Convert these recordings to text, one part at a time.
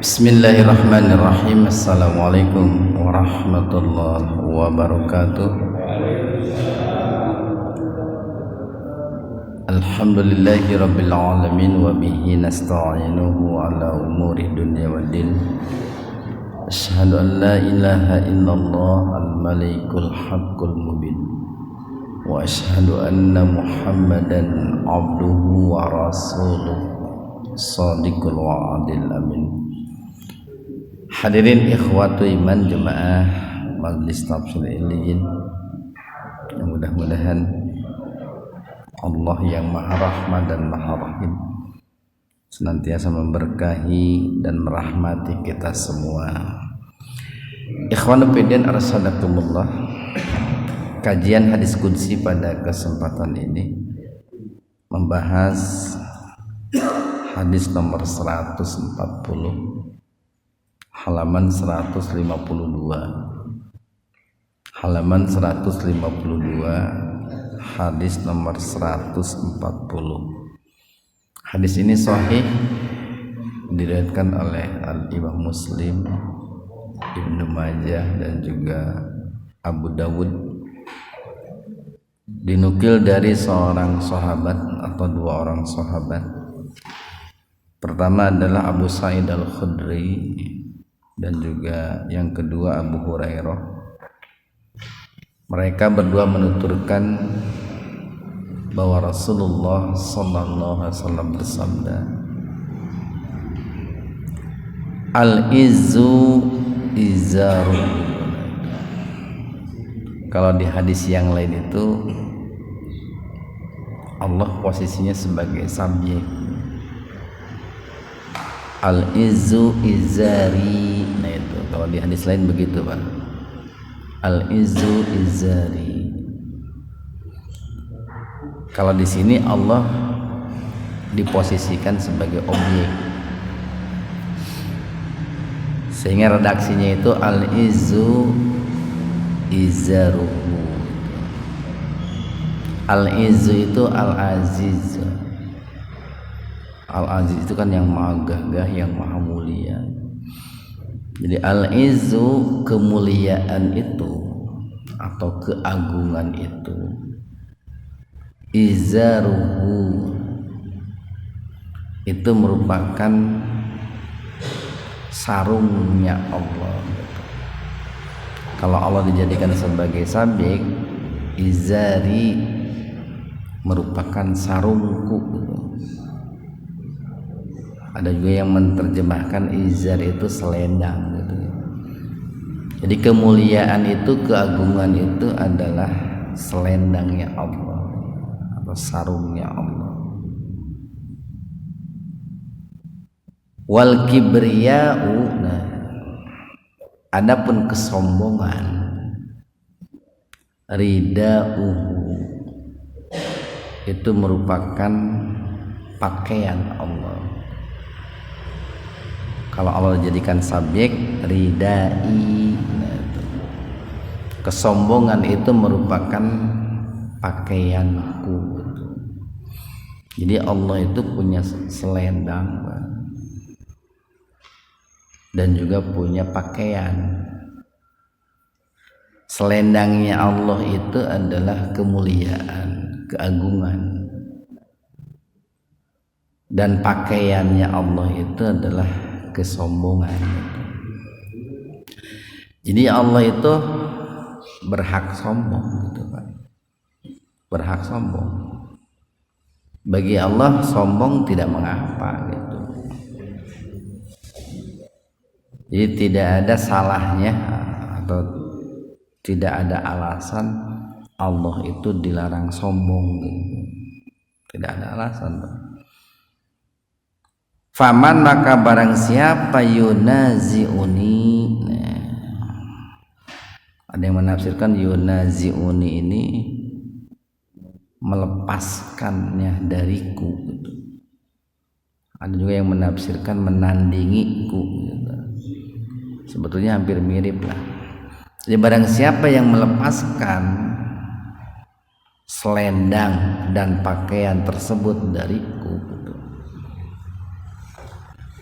Bismillahirrahmanirrahim. Assalamualaikum warahmatullahi wabarakatuh. Alhamdulillahi rabbil alamin wa bihi nasta'inuhu ala umuri dunya waddin. Asyhadu an la ilaha illallah al-malikul haqqul mubin wa asyhadu anna Muhammadan abduhu wa rasuluh shadiqul wa'adil amin. Hadirin ikhwatu iman jemaah Majlis Tafsir Illiyin, yang mudah-mudahan Allah yang Maha Rahman dan Maha Rahim senantiasa memberkahi dan merahmati kita semua. Ikhwanu fillah arsadakumullah. Kajian hadis qudsi pada kesempatan ini membahas hadis nomor 140 halaman 152, halaman 152, hadis nomor 140. Hadis ini sahih, diriwayatkan oleh Al-Imam Muslim, Ibnu Majah dan juga Abu Dawud. Dinukil dari seorang sahabat atau dua orang sahabat. Pertama adalah Abu Sa'id Al-Khudri dan juga yang kedua Abu Hurairah. Mereka berdua menuturkan bahwa Rasulullah sallallahu alaihi wasallam bersabda, Al-izzu izaru. Kalau di hadis yang lain itu Allah posisinya sebagai subjek. Al-izzu izari. Nah itu kalau di hadis lain begitu Pak. Al-izzu izari. Kalau di sini Allah diposisikan sebagai objek, sehingga redaksinya itu al-izzu izaruhu. Al-izzu itu al-aziz. Al-aziz itu kan yang maha gagah, yang maha mulia. Jadi al-izzu kemuliaan itu atau keagungan itu, izaruhu itu merupakan sarungnya Allah. Kalau Allah dijadikan sebagai subjek, izari merupakan sarungku. Ada juga yang menerjemahkan izar itu selendang gitu. Jadi kemuliaan itu, keagungan itu adalah selendangnya Allah atau sarungnya Allah. Wal kibriya'u, nah, adapun kesombongan, rida'uhu itu merupakan pakaian Allah. Kalau Allah jadikan subjek, ridai, nah, kesombongan itu merupakan pakaianku. Jadi Allah itu punya selendang dan juga punya pakaian. Selendangnya Allah itu adalah kemuliaan, keagungan, dan pakaiannya Allah itu adalah kesombongan. Jadi Allah itu berhak sombong gitu Pak. Berhak sombong. Bagi Allah sombong tidak mengapa gitu. Jadi tidak ada salahnya atau tidak ada alasan Allah itu dilarang sombong gitu. Tidak ada alasan Pak. Faman maka barang siapa yunazi'uni, nah, ada yang menafsirkan yunazi'uni ini melepaskannya dariku gitu. Ada juga yang menafsirkan menandingiku gitu. Sebetulnya hampir mirip lah. Jadi barang siapa yang melepaskan selendang dan pakaian tersebut dariku,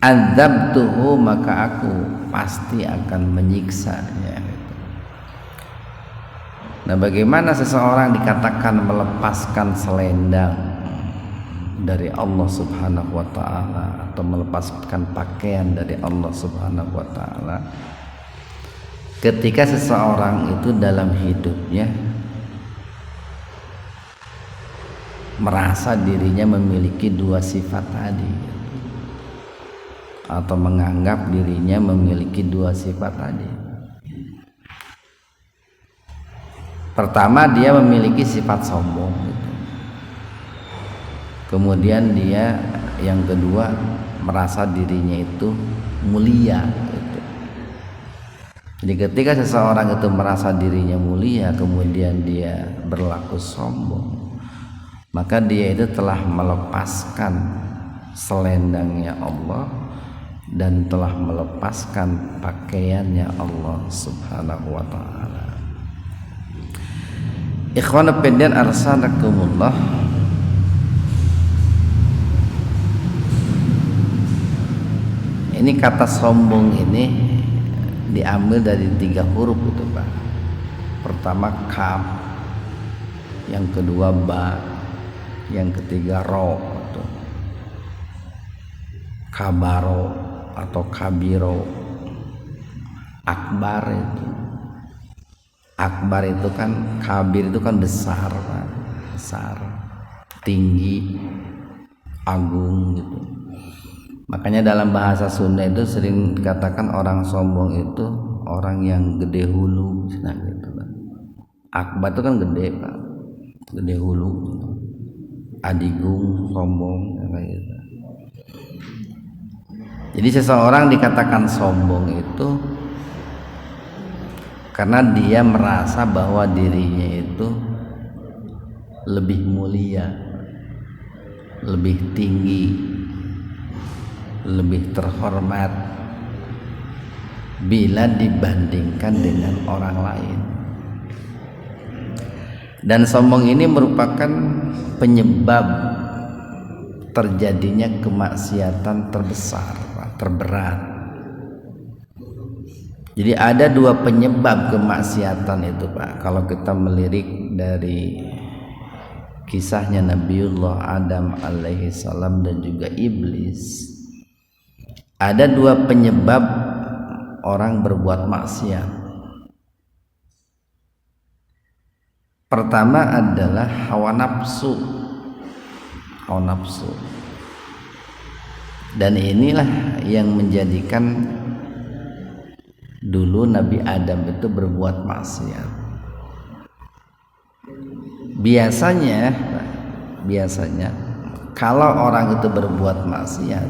adzabtuhu maka aku pasti akan menyiksanya. Nah, bagaimana seseorang dikatakan melepaskan selendang dari Allah Subhanahu wa taala atau melepaskan pakaian dari Allah Subhanahu wa taala? Ketika seseorang itu dalam hidupnya merasa dirinya memiliki dua sifat tadi, atau menganggap dirinya memiliki dua sifat tadi. Pertama, dia memiliki sifat sombong gitu. Kemudian dia yang kedua merasa dirinya itu mulia gitu. Jadi ketika seseorang itu merasa dirinya mulia kemudian dia berlaku sombong, maka dia itu telah melepaskan selendangnya Allah dan telah melepaskan pakaiannya Allah Subhanahu wa taala. Ikhwana fillah arsalakumullah. Ini kata sombong ini diambil dari 3 huruf itu, Pak. Pertama kaf, yang kedua ba, yang ketiga ro itu. Kabaro atau kabiro. Akbar itu. Akbar itu kan, kabir itu kan besar, Pak. Besar, tinggi, agung gitu. Makanya dalam bahasa Sunda itu sering dikatakan orang sombong itu orang yang gede hulu, nah gitu kan. Akbar itu kan gede, Pak. Gede hulu. Adigung, sombong kayak gitu. Jadi seseorang dikatakan sombong itu karena dia merasa bahwa dirinya itu lebih mulia, lebih tinggi, lebih terhormat bila dibandingkan dengan orang lain. Dan sombong ini merupakan penyebab terjadinya kemaksiatan terbesar, terberat. Jadi ada 2 penyebab kemaksiatan itu, Pak. Kalau kita melirik dari kisahnya Nabiullah Adam alaihi salam dan juga iblis, ada 2 penyebab orang berbuat maksiat. Pertama adalah hawa nafsu. Hawa nafsu. Dan inilah yang menjadikan dulu Nabi Adam itu berbuat maksiat. Biasanya kalau orang itu berbuat maksiat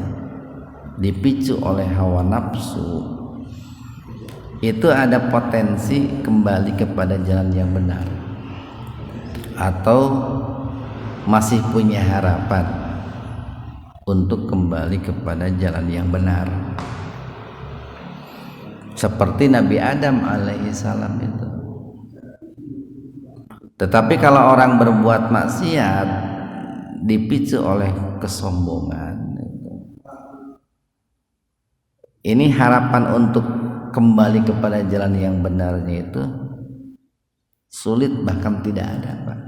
dipicu oleh hawa nafsu, itu ada potensi kembali kepada jalan yang benar atau masih punya harapan untuk kembali kepada jalan yang benar, seperti Nabi Adam alaihi salam itu. Tetapi kalau orang berbuat maksiat dipicu oleh kesombongan, ini harapan untuk kembali kepada jalan yang benarnya itu sulit, bahkan tidak ada, Pak.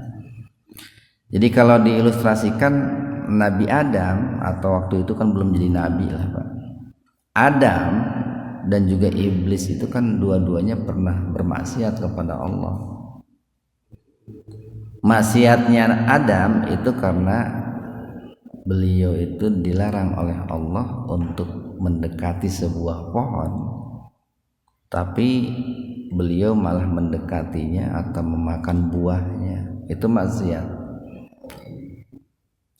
Jadi kalau diilustrasikan, Nabi Adam, atau waktu itu kan belum jadi nabi lah, Pak. Adam dan juga iblis itu kan dua-duanya pernah bermaksiat kepada Allah. Maksiatnya Adam itu karena beliau itu dilarang oleh Allah untuk mendekati sebuah pohon, tapi beliau malah mendekatinya atau memakan buahnya. Itu maksiat.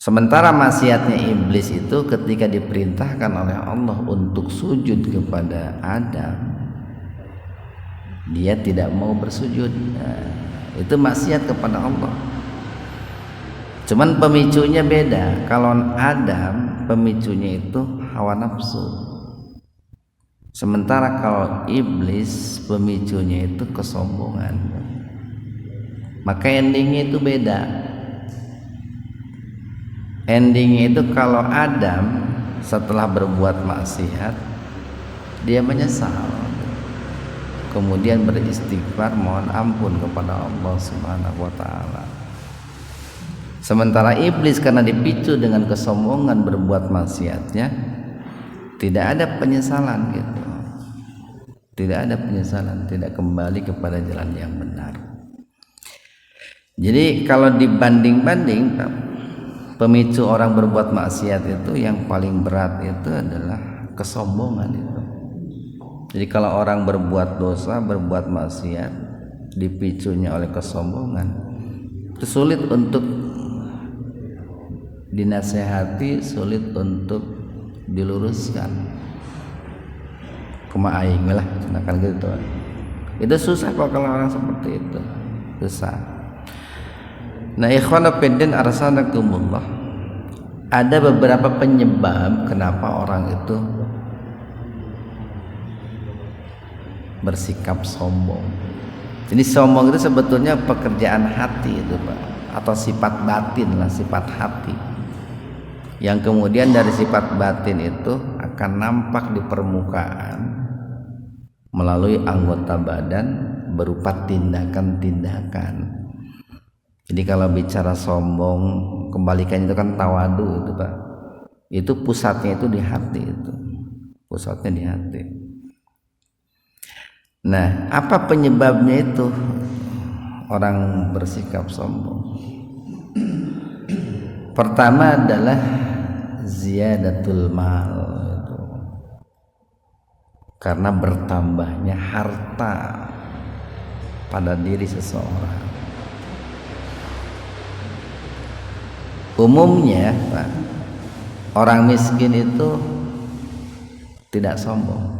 Sementara maksiatnya iblis itu ketika diperintahkan oleh Allah untuk sujud kepada Adam, dia tidak mau bersujud. Itu maksiat kepada Allah. Cuman pemicunya beda. Kalau Adam pemicunya itu hawa nafsu, sementara kalau iblis pemicunya itu kesombongan. Maka endingnya itu beda. Endingnya itu kalau Adam setelah berbuat maksiat dia menyesal, kemudian beristighfar mohon ampun kepada Allah Subhanahu wa taala. Sementara iblis karena dipicu dengan kesombongan berbuat maksiatnya, tidak ada penyesalan gitu. Tidak ada penyesalan, tidak kembali kepada jalan yang benar. Jadi kalau dibanding-banding, pemicu orang berbuat maksiat itu yang paling berat itu adalah kesombongan itu. Jadi kalau orang berbuat dosa, berbuat maksiat, dipicunya oleh kesombongan, itu sulit untuk dinasehati, sulit untuk diluruskan. Kuma aing lah, kan gitu. Itu susah kok kalau orang seperti itu, susah. Nah, ikhwana fiddin arsalakumullah, ada beberapa penyebab kenapa orang itu bersikap sombong. Jadi sombong itu sebetulnya pekerjaan hati itu, Pak, atau sifat batin lah, sifat hati. Yang kemudian dari sifat batin itu akan nampak di permukaan melalui anggota badan berupa tindakan-tindakan. Jadi kalau bicara sombong, kebalikannya itu kan tawadu itu, Pak. Itu pusatnya itu di hati itu. Pusatnya di hati. Nah, apa penyebabnya itu orang bersikap sombong? Pertama adalah ziyadatul mal itu. Karena bertambahnya harta pada diri seseorang. Umumnya, Pak, orang miskin itu tidak sombong.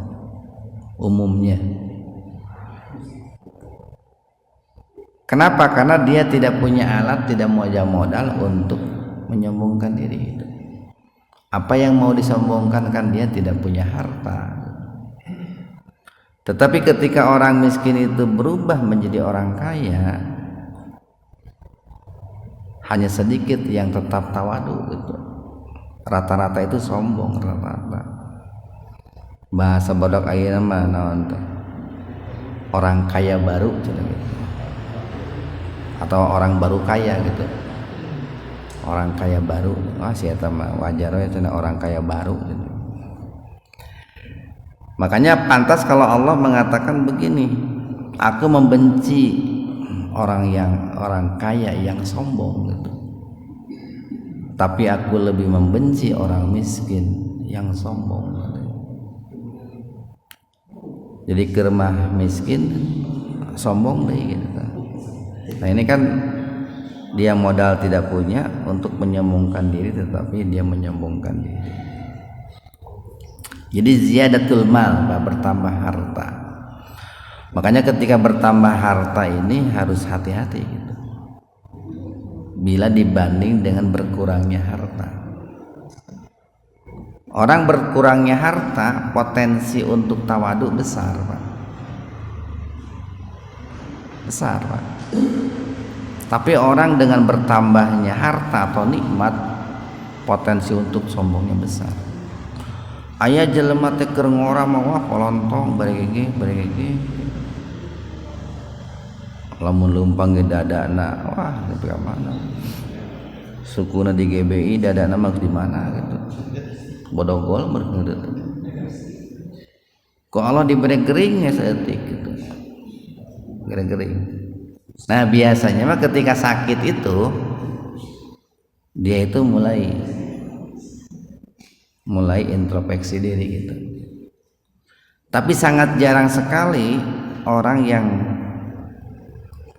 Umumnya. Kenapa? Karena dia tidak punya alat, tidak punya modal untuk menyombongkan diri itu. Apa yang mau disombongkan kan dia tidak punya harta. Tetapi ketika orang miskin itu berubah menjadi orang kaya, hanya sedikit yang tetap tawadu gitu. Rata-rata itu sombong, rata-rata. Bahasa bodoh ayeuna mah naon teh? Orang kaya baru gitu. Atau orang baru kaya gitu. Orang kaya baru, sih eta mah wajar we cenah orang kaya baru gitu. Makanya pantas kalau Allah mengatakan begini, aku membenci orang kaya yang sombong gitu. Tapi aku lebih membenci orang miskin yang sombong gitu. Jadi kermah miskin sombong deh gitu. Nah ini kan dia modal tidak punya untuk menyombongkan diri, tetapi dia menyombongkan diri. Jadi ziyadatul mal, bertambah harta. Makanya ketika bertambah harta ini harus hati-hati gitu. Bila dibanding dengan berkurangnya harta. Orang berkurangnya harta, potensi untuk tawadu besar, Pak. Besar, Pak. Tapi orang dengan bertambahnya harta atau nikmat, potensi untuk sombongnya besar. Aya jelema teh keur ngora mah wah polontong bari gege. Lamun leumpang ge dadana, wah tapi ka mana? Sukuna di GBI, dadana mah di mana gitu. Bodogol bergeut. Kok Allah diberi geringnya saeutik gitu. Gering. Nah biasanya mah ketika sakit itu dia itu mulai introspeksi diri gitu. Tapi sangat jarang sekali orang yang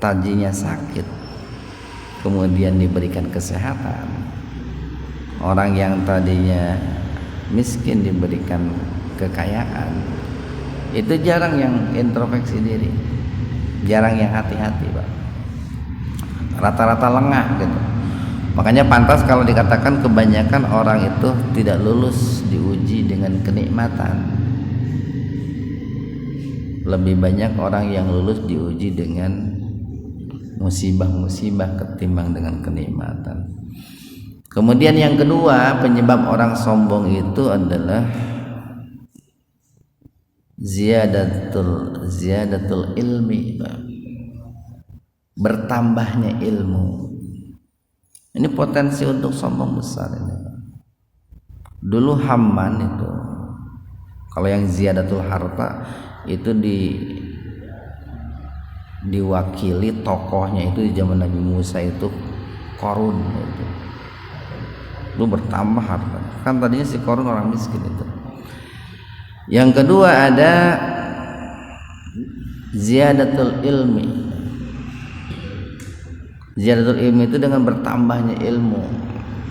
tadinya sakit kemudian diberikan kesehatan, orang yang tadinya miskin diberikan kekayaan. Itu jarang yang introspeksi diri, jarang yang hati-hati, Pak. Rata-rata lengah gitu. Makanya pantas kalau dikatakan kebanyakan orang itu tidak lulus diuji dengan kenikmatan. Lebih banyak orang yang lulus diuji dengan musibah-musibah ketimbang dengan kenikmatan. Kemudian yang kedua, penyebab orang sombong itu adalah ziyadatul ilmi, bertambahnya ilmu. Ini potensi untuk sombong besar ini. Dulu Hamman itu, kalau yang ziyadatul harta itu diwakili tokohnya itu di zaman Nabi Musa itu Qarun itu. Lu bertambah harta. Kan tadinya si Qarun orang miskin itu. Yang kedua ada ziyadatul ilmi. Ziyadatul ilmi itu dengan bertambahnya ilmu.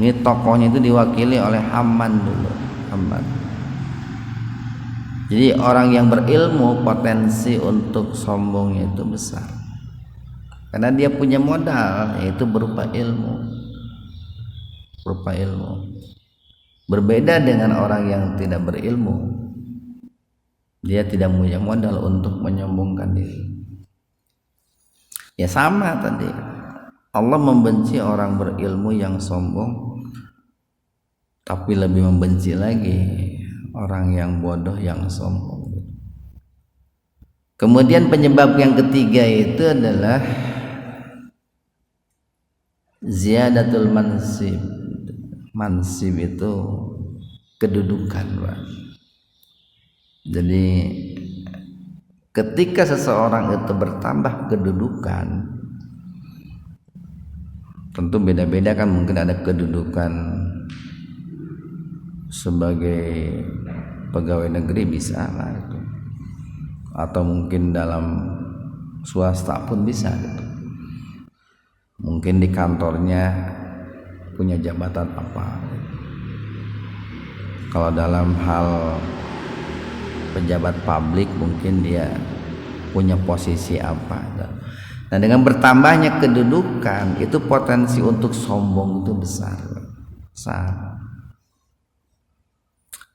Ini tokohnya itu diwakili oleh Hamman dulu. Hamman. Jadi orang yang berilmu potensi untuk sombongnya itu besar. Karena dia punya modal yaitu berupa ilmu. Berbeda dengan orang yang tidak berilmu, dia tidak punya modal untuk menyombongkan diri. Ya sama tadi, Allah membenci orang berilmu yang sombong, tapi lebih membenci lagi orang yang bodoh yang sombong. Kemudian penyebab yang ketiga itu adalah ziyadatul mansib. Mansib itu kedudukan, Pak. Jadi ketika seseorang itu bertambah kedudukan, tentu beda-beda kan, mungkin ada kedudukan sebagai pegawai negeri bisa lah itu, atau mungkin dalam swasta pun bisa gitu. Mungkin di kantornya punya jabatan apa. Kalau dalam hal pejabat publik mungkin dia punya posisi apa. Nah, dengan bertambahnya kedudukan itu potensi untuk sombong itu besar.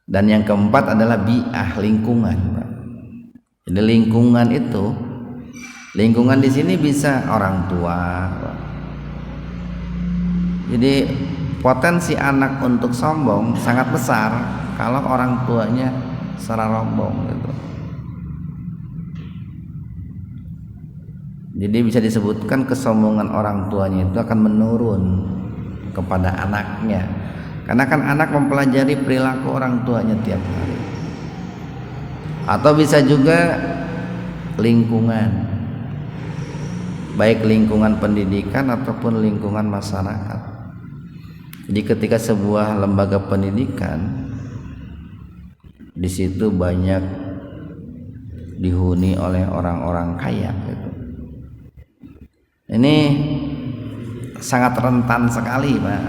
Dan yang keempat adalah bi'ah, lingkungan. Jadi lingkungan di sini bisa orang tua. Jadi potensi anak untuk sombong sangat besar kalau orang tuanya secara rombong gitu. Jadi bisa disebutkan kesombongan orang tuanya itu akan menurun kepada anaknya, karena kan anak mempelajari perilaku orang tuanya tiap hari. Atau bisa juga lingkungan, baik lingkungan pendidikan ataupun lingkungan masyarakat. Jadi ketika sebuah lembaga pendidikan di situ banyak dihuni oleh orang-orang kaya gitu. Ini sangat rentan sekali, Pak,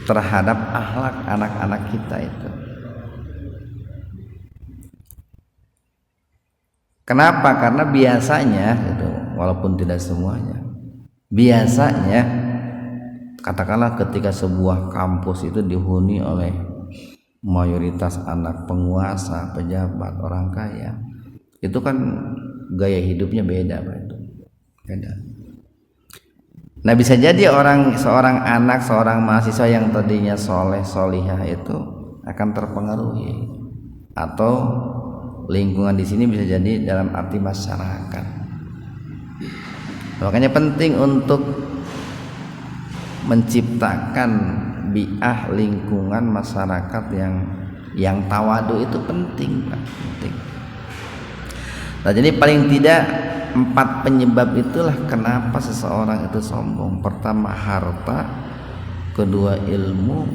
terhadap akhlak anak-anak kita itu. Kenapa? Karena biasanya gitu, walaupun tidak semuanya, biasanya katakanlah ketika sebuah kampus itu dihuni oleh mayoritas anak penguasa, pejabat, orang kaya, itu kan gaya hidupnya beda, Pak, itu beda. Nah, bisa jadi seorang anak, seorang mahasiswa yang tadinya soleh solihah itu akan terpengaruhi, atau lingkungan di sini bisa jadi dalam arti masyarakat. Makanya penting untuk menciptakan bi'ah lingkungan masyarakat yang tawadu itu penting, Pak, penting. Nah, jadi paling tidak 4 penyebab itulah kenapa seseorang itu sombong. Pertama harta, kedua ilmu,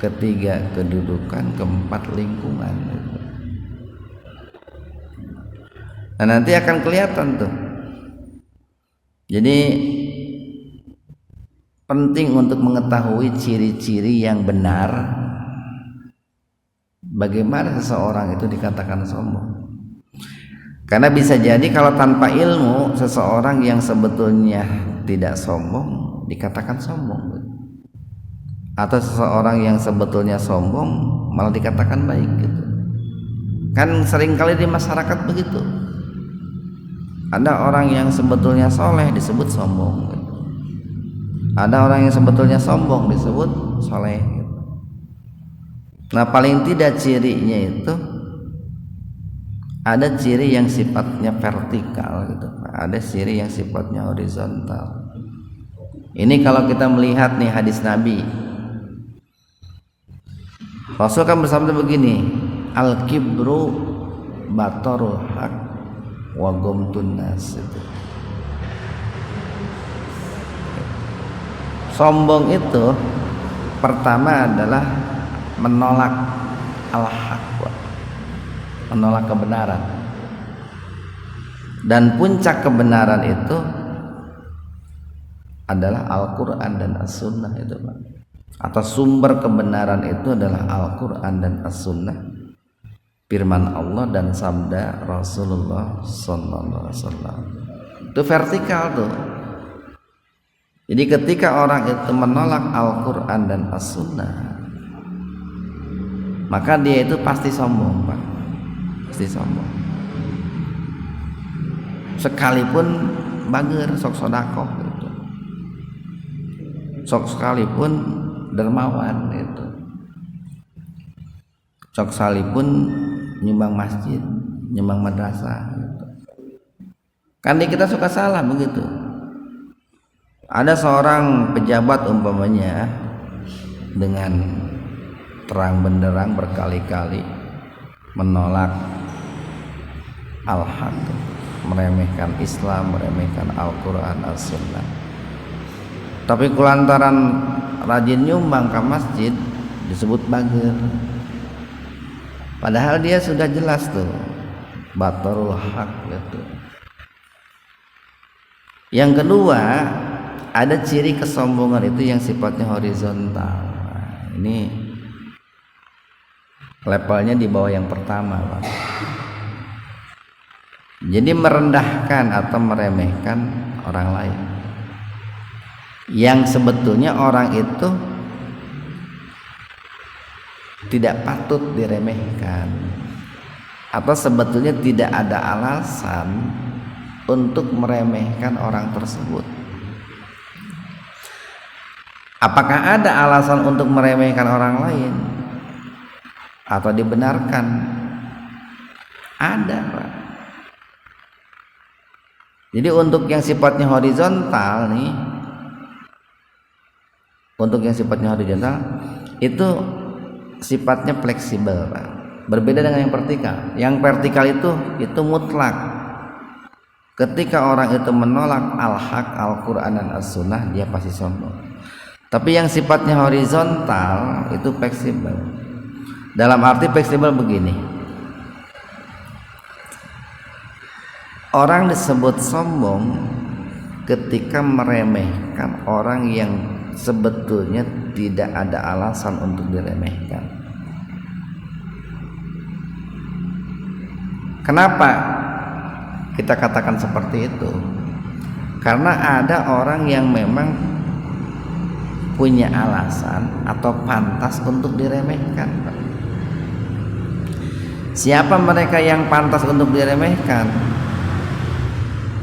ketiga kedudukan, keempat lingkungan. Nah, nanti akan kelihatan tuh. Jadi penting untuk mengetahui ciri-ciri yang benar bagaimana seseorang itu dikatakan sombong. Karena bisa jadi kalau tanpa ilmu seseorang yang sebetulnya tidak sombong dikatakan sombong, atau seseorang yang sebetulnya sombong malah dikatakan baik gitu. Kan seringkali di masyarakat begitu. Ada orang yang sebetulnya soleh disebut sombong gitu. Ada orang yang sebetulnya sombong disebut soleh. Nah paling tidak cirinya itu ada ciri yang sifatnya vertikal gitu, ada ciri yang sifatnya horizontal. Ini kalau kita melihat nih hadis Nabi, Rasul kan bersabda begini, al kibru batarul haq wa ghamtun nas. Sombong itu pertama adalah menolak al-haq, menolak kebenaran. Dan puncak kebenaran itu adalah Al-Quran dan As-Sunnah itu, Pak. Atau sumber kebenaran itu adalah Al-Quran dan As-Sunnah, firman Allah dan sabda Rasulullah sallallahu alaihi wasallam. Itu vertikal tuh. Jadi ketika orang itu menolak Al-Quran dan As-Sunnah, maka dia itu pasti sombong, Pak. Pasti sombong. Sekalipun bager sok sodakoh gitu, sok sekalipun dermawan itu, sok sekalipun nyumbang masjid, nyumbang madrasah gitu. Kan kita suka salah begitu. Ada seorang pejabat umpamanya dengan terang benderang berkali-kali menolak al-haq, meremehkan Islam, meremehkan Al-Quran, As-Sunnah. Tapi kulantaran rajin nyumbang ke masjid disebut bager. Padahal dia sudah jelas tuh batarul haq gitu. Yang kedua, ada ciri kesombongan itu yang sifatnya horizontal. Nah, ini levelnya di bawah yang pertama, Pak. Jadi merendahkan atau meremehkan orang lain yang sebetulnya orang itu tidak patut diremehkan, atau sebetulnya tidak ada alasan untuk meremehkan orang tersebut. Apakah ada alasan untuk meremehkan orang lain atau dibenarkan? Ada, Pak. Jadi untuk yang sifatnya horizontal nih, untuk yang sifatnya horizontal itu sifatnya fleksibel, Pak. Berbeda dengan yang vertikal. Yang vertikal itu mutlak. Ketika orang itu menolak al-haq, Al-Quran dan As-Sunnah, dia pasti sombong. Tapi yang sifatnya horizontal itu fleksibel. Dalam arti fleksibel begini, orang disebut sombong ketika meremehkan orang yang sebetulnya tidak ada alasan untuk diremehkan. Kenapa kita katakan seperti itu? Karena ada orang yang memang punya alasan atau pantas untuk diremehkan. Siapa mereka yang pantas untuk diremehkan?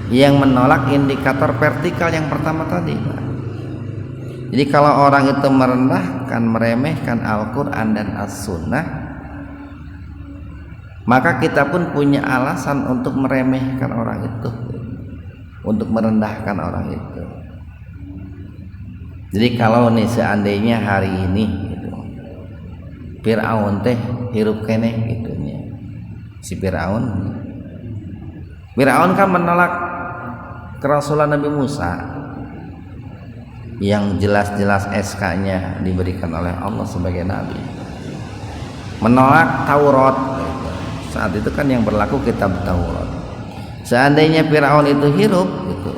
Yang menolak indikator vertikal yang pertama tadi, Pak. Jadi kalau orang itu merendahkan, meremehkan Al-Quran dan As-Sunnah, maka kita pun punya alasan untuk meremehkan orang itu, untuk merendahkan orang itu. Jadi kalau nih seandainya hari ini gitu, Fir'aun teh hirup keneh gitunya, si Fir'aun kan menolak kerasulan Nabi Musa yang jelas-jelas SK-nya diberikan oleh Allah sebagai nabi, menolak Taurat. Saat itu kan yang berlaku kitab Taurat. Seandainya Fir'aun itu hirup gitu,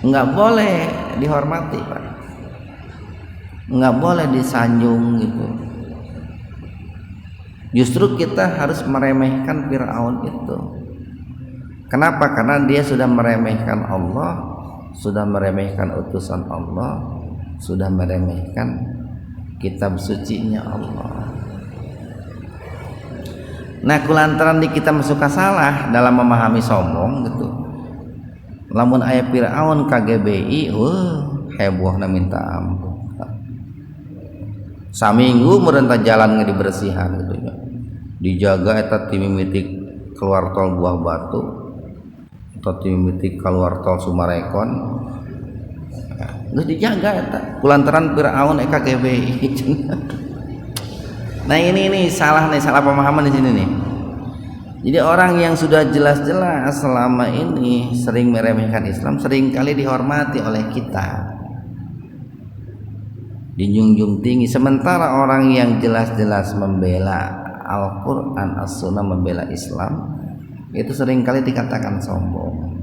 nggak boleh dihormati, Pak. Nggak boleh disanjung gitu. Justru kita harus meremehkan Fir'aun itu. Kenapa? Karena dia sudah meremehkan Allah, sudah meremehkan utusan Allah, sudah meremehkan kitab sucinya Allah. Nah, kulantaran di kita suka salah dalam memahami sombong gitu, lamun aya Firaun KGBI hebohna minta ampun. Saminggu merentah jalan dibersihan gitu ya, dijaga eta ti mimiti keluar tol Buah Batu atau ti mimiti keluar tol Sumarekon geus dijaga eta kulantaran Firaun KGBI. Nah ini salah pemahaman di sini nih. Jadi orang yang sudah jelas-jelas selama ini sering meremehkan Islam seringkali dihormati oleh kita, dijunjung tinggi, sementara orang yang jelas-jelas membela Al-Quran, As-Sunnah, membela Islam itu seringkali dikatakan sombong.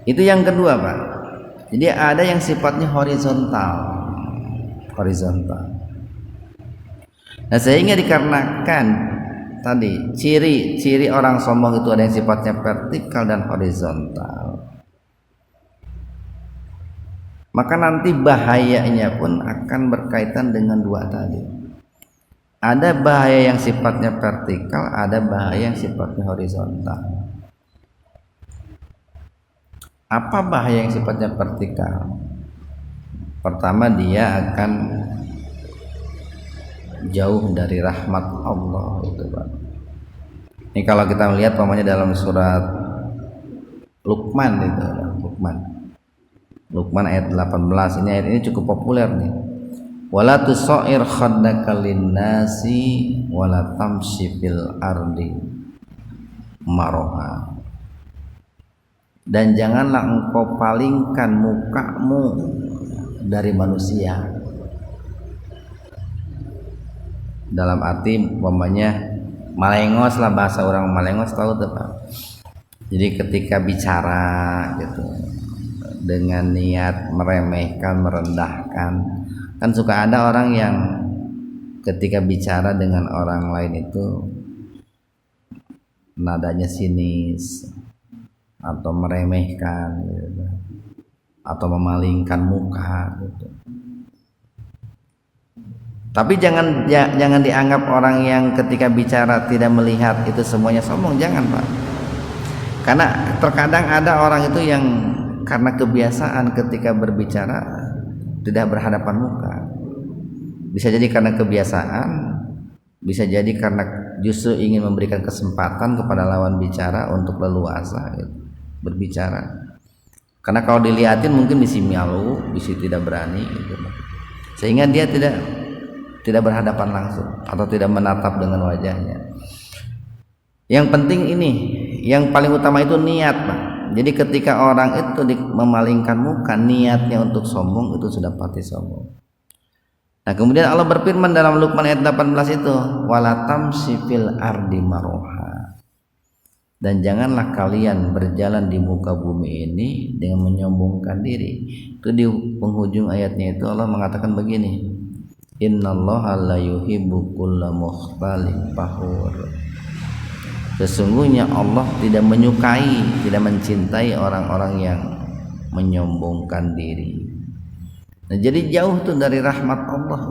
Itu yang kedua Pak. Jadi ada yang sifatnya horizontal. Nah sehingga dikarenakan tadi ciri orang sombong itu ada yang sifatnya vertikal dan horizontal, maka nanti bahayanya pun akan berkaitan dengan dua tadi. Ada bahaya yang sifatnya vertikal, ada bahaya yang sifatnya horizontal. Apa bahaya yang sifatnya vertikal? Pertama, dia akan jauh dari rahmat Allah itu Pak. Ini kalau kita melihat pokoknya dalam surat Luqman itu, Luqman ayat 18, ini ayat ini cukup populer nih. Wala tusair khaddaka linnasi wala tamshi fil ardi maroha. Dan janganlah engkau palingkan mukamu dari manusia. Dalam arti umpamanya malengos lah, bahasa orang malengos tahu tuh Pak. Jadi ketika bicara gitu dengan niat meremehkan, merendahkan, kan suka ada orang yang ketika bicara dengan orang lain itu nadanya sinis atau meremehkan gitu, atau memalingkan muka gitu. Tapi jangan dianggap orang yang ketika bicara tidak melihat itu semuanya sombong, jangan Pak. Karena terkadang ada orang itu yang karena kebiasaan ketika berbicara tidak berhadapan muka. Bisa jadi karena kebiasaan, bisa jadi karena justru ingin memberikan kesempatan kepada lawan bicara untuk leluasa gitu, berbicara. Karena kalau dilihatin mungkin bisa malu, bisa tidak berani gitu. Sehingga dia tidak berhadapan langsung atau tidak menatap dengan wajahnya. Yang penting ini, yang paling utama itu niat Pak. Jadi ketika orang itu memalingkan muka, niatnya untuk sombong, itu sudah pasti sombong. Nah kemudian Allah berfirman dalam Luqman ayat 18 itu, wala tamshi fil ardi maroha. Dan janganlah kalian berjalan di muka bumi ini dengan menyombongkan diri. Itu di penghujung ayatnya itu Allah mengatakan begini, innallaha la yuhibbu kulla mukhtalin fakhur. Sesungguhnya Allah tidak menyukai, tidak mencintai orang-orang yang menyombongkan diri. Nah, jadi jauh tuh dari rahmat Allah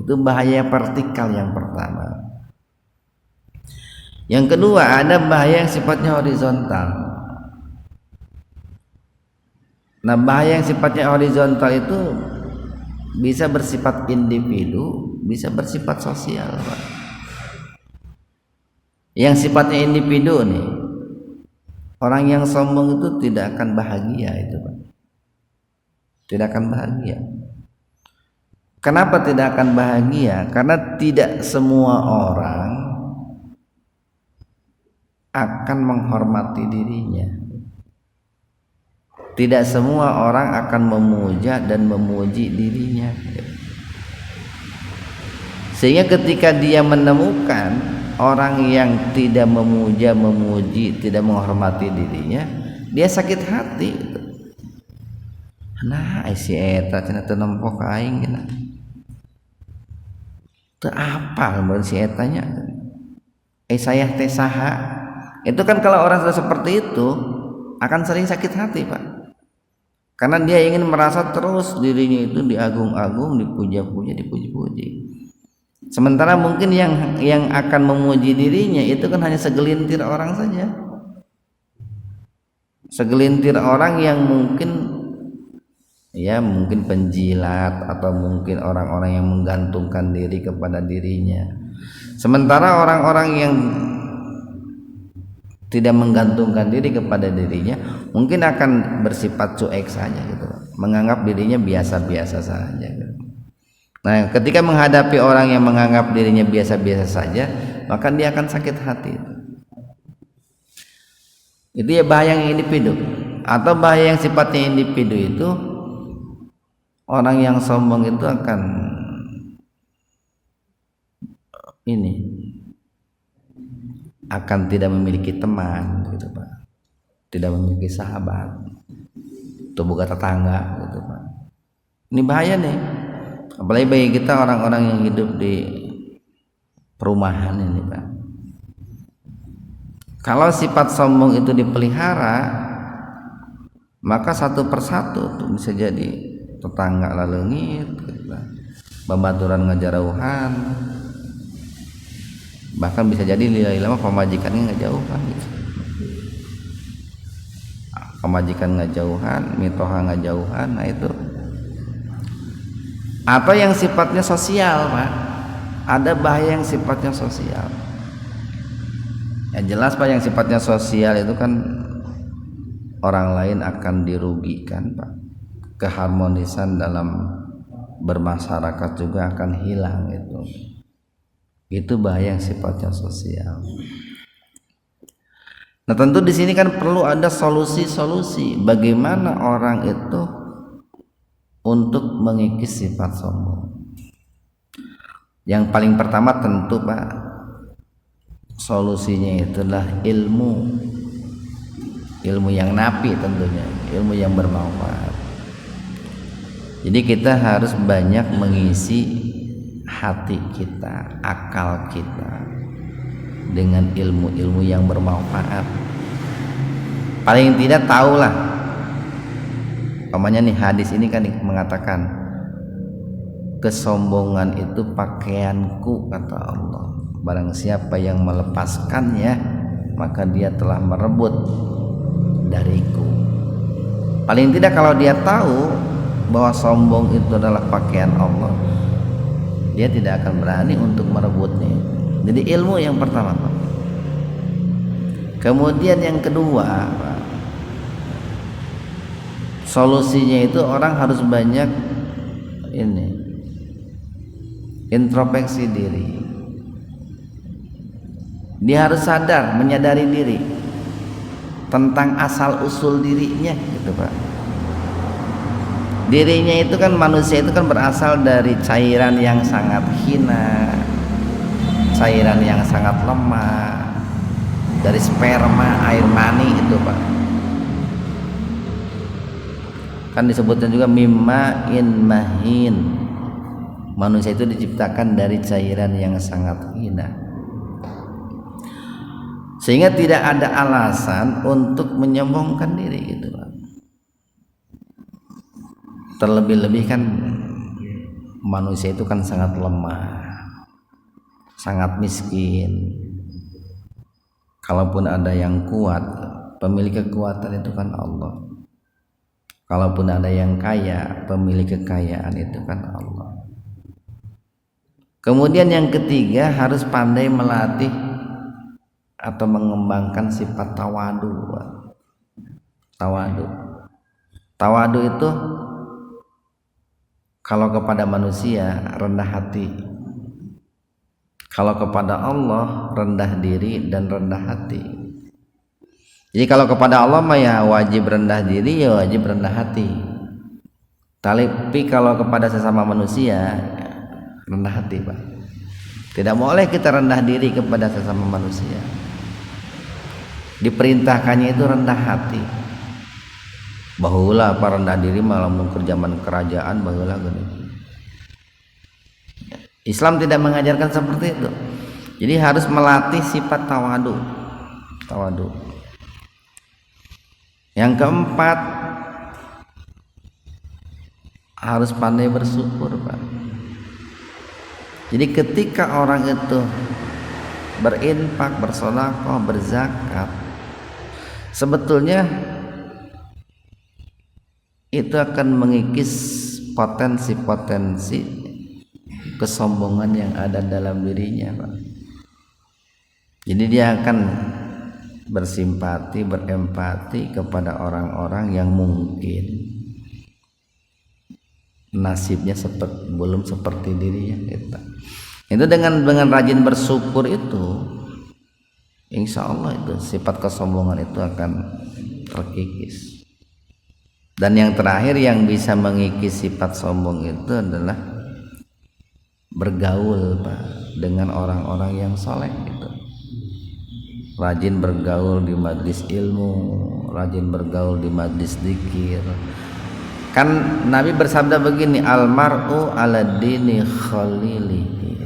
itu bahaya vertikal yang pertama. Yang kedua, ada bahaya yang sifatnya horizontal. Nah, bahaya yang sifatnya horizontal itu bisa bersifat individu, bisa bersifat sosial Pak. Yang sifatnya individu nih, orang yang sombong itu tidak akan bahagia itu Pak. Tidak akan bahagia. Kenapa tidak akan bahagia? Karena tidak semua orang akan menghormati dirinya. Tidak semua orang akan memuja dan memuji dirinya. Sehingga ketika dia menemukan orang yang tidak memuja, memuji, tidak menghormati dirinya, dia sakit hati. Nah, si eta cenah teu nempok aing cenah. Teu apal mun si etanya. Saya teh saha. Itu kan kalau orang sudah seperti itu akan sering sakit hati, Pak. Karena dia ingin merasa terus dirinya itu diagung-agung, dipuja-puja, dipuji-puji. Sementara mungkin yang akan memuji dirinya itu kan hanya segelintir orang saja. segelintir orang yang mungkin penjilat atau mungkin orang-orang yang menggantungkan diri kepada dirinya. Sementara orang-orang yang tidak menggantungkan diri kepada dirinya mungkin akan bersifat cuek saja gitu, menganggap dirinya biasa-biasa saja gitu. Nah, ketika menghadapi orang yang menganggap dirinya biasa-biasa saja, maka dia akan sakit hati. Itu ya bahaya yang individu. Atau bahaya yang sifatnya individu itu, orang yang sombong itu akan tidak memiliki teman gitu Pak, tidak memiliki sahabat, atau bukan tetangga gitu Pak. Ini bahaya nih, apalagi bagi kita orang-orang yang hidup di perumahan ini Pak. Kalau sifat sombong itu dipelihara, maka satu persatu tuh bisa jadi tetangga lalengit gitu Pak, babaturan ngajarauhan, bahkan bisa jadi lama pemajikannya nggak jauhan gitu. Pemajikan nggak jauhan, mitoha nggak jauhan. Nah itu. Atau yang sifatnya sosial Pak, ada bahaya yang sifatnya sosial. Ya jelas Pak, yang sifatnya sosial itu kan orang lain akan dirugikan Pak, keharmonisan dalam bermasyarakat juga akan hilang itu bahaya yang sifatnya sosial. Nah tentu di sini kan perlu ada solusi-solusi bagaimana orang itu untuk mengikis sifat sombong. Yang paling pertama tentu Pak, solusinya itulah ilmu yang nafi, tentunya ilmu yang bermanfaat. Jadi kita harus banyak mengisi hati kita, akal kita dengan ilmu-ilmu yang bermanfaat. Paling tidak tahulah, umpamanya nih hadis ini kan mengatakan kesombongan itu pakaianku kata Allah. Barang siapa yang melepaskannya maka dia telah merebut dariku. Paling tidak kalau dia tahu bahwa sombong itu adalah pakaian Allah, dia tidak akan berani untuk merebutnya. Jadi ilmu yang pertama Pak. Kemudian yang kedua Pak, solusinya itu orang harus banyak introspeksi diri. Dia harus sadar, menyadari diri tentang asal usul dirinya gitu Pak. Dirinya itu kan, manusia itu kan berasal dari cairan yang sangat hina, cairan yang sangat lemah, dari sperma, air mani itu Pak. Kan disebutnya juga mimma'in mahin. Manusia itu diciptakan dari cairan yang sangat hina, sehingga tidak ada alasan untuk menyombongkan diri gitu Pak. Terlebih-lebih kan manusia itu kan sangat lemah, sangat miskin. Kalaupun ada yang kuat, pemilik kekuatan itu kan Allah. Kalaupun ada yang kaya, pemilik kekayaan itu kan Allah. Kemudian yang ketiga, harus pandai melatih atau mengembangkan sifat tawadu. Tawadu itu kalau kepada manusia rendah hati, kalau kepada Allah rendah diri dan rendah hati. Jadi kalau kepada Allah mah ya wajib rendah diri, ya wajib rendah hati. Tapi kalau kepada sesama manusia rendah hati Pak. Tidak boleh kita rendah diri kepada sesama manusia. Diperintahkannya itu rendah hati. Bahulah apa rendah diri malah mungkir zaman kerajaan bahulah gini. Islam tidak mengajarkan seperti itu. Jadi harus melatih sifat tawadu. Yang keempat, harus pandai bersyukur Pak. Jadi ketika orang itu berinfak, bersedekah, berzakat, sebetulnya itu akan mengikis potensi-potensi kesombongan yang ada dalam dirinya, Pak. Jadi dia akan bersimpati, berempati kepada orang-orang yang mungkin nasibnya belum seperti dirinya kita. Itu dengan rajin bersyukur itu, insya Allah itu sifat kesombongan itu akan terkikis. Dan yang terakhir yang bisa mengikis sifat sombong itu adalah bergaul, Pak, dengan orang-orang yang soleh gitu. Rajin bergaul di majlis ilmu, rajin bergaul di majlis zikir. Kan Nabi bersabda begini, almar'u ala dini khalilihi.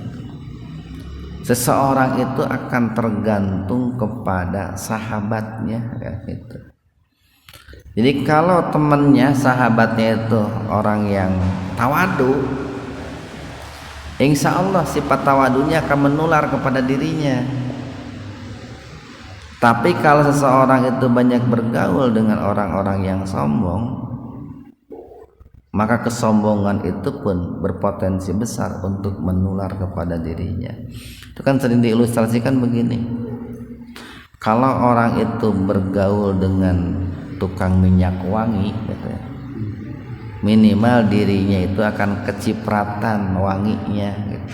Seseorang itu akan tergantung kepada sahabatnya, gitu. Jadi kalau temannya, sahabatnya itu orang yang tawadu, insya Allah sifat tawadunya akan menular kepada dirinya. Tapi kalau seseorang itu banyak bergaul dengan orang-orang yang sombong, maka kesombongan itu pun berpotensi besar untuk menular kepada dirinya. Itu kan sering diilustrasikan begini, kalau orang itu bergaul dengan tukang minyak wangi gitu ya, minimal dirinya itu akan kecipratan wanginya gitu.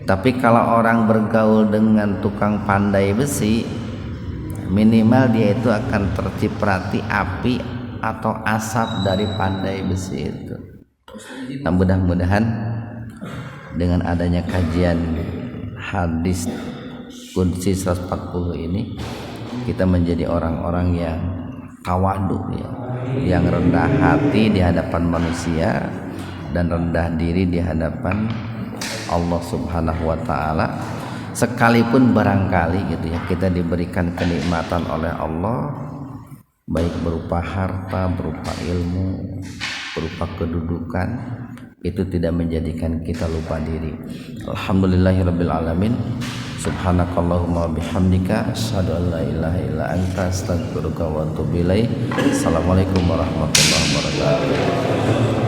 Tapi kalau orang bergaul dengan tukang pandai besi, minimal dia itu akan terciprati api atau asap dari pandai besi itu. Nah, mudah-mudahan dengan adanya kajian hadis Qudsi 140 ini, kita menjadi orang-orang yang tawadu ya, yang rendah hati di hadapan manusia dan rendah diri di hadapan Allah Subhanahu wa taala. Sekalipun barangkali gitu ya, kita diberikan kenikmatan oleh Allah, baik berupa harta, berupa ilmu, berupa kedudukan, itu tidak menjadikan kita lupa diri. Alhamdulillahirabbil alamin. Subhanakallahumma bihamdika asyhadu an la ilaha illa anta astaghfiruka wa atubu ilaik. Assalamualaikum warahmatullahi wabarakatuh.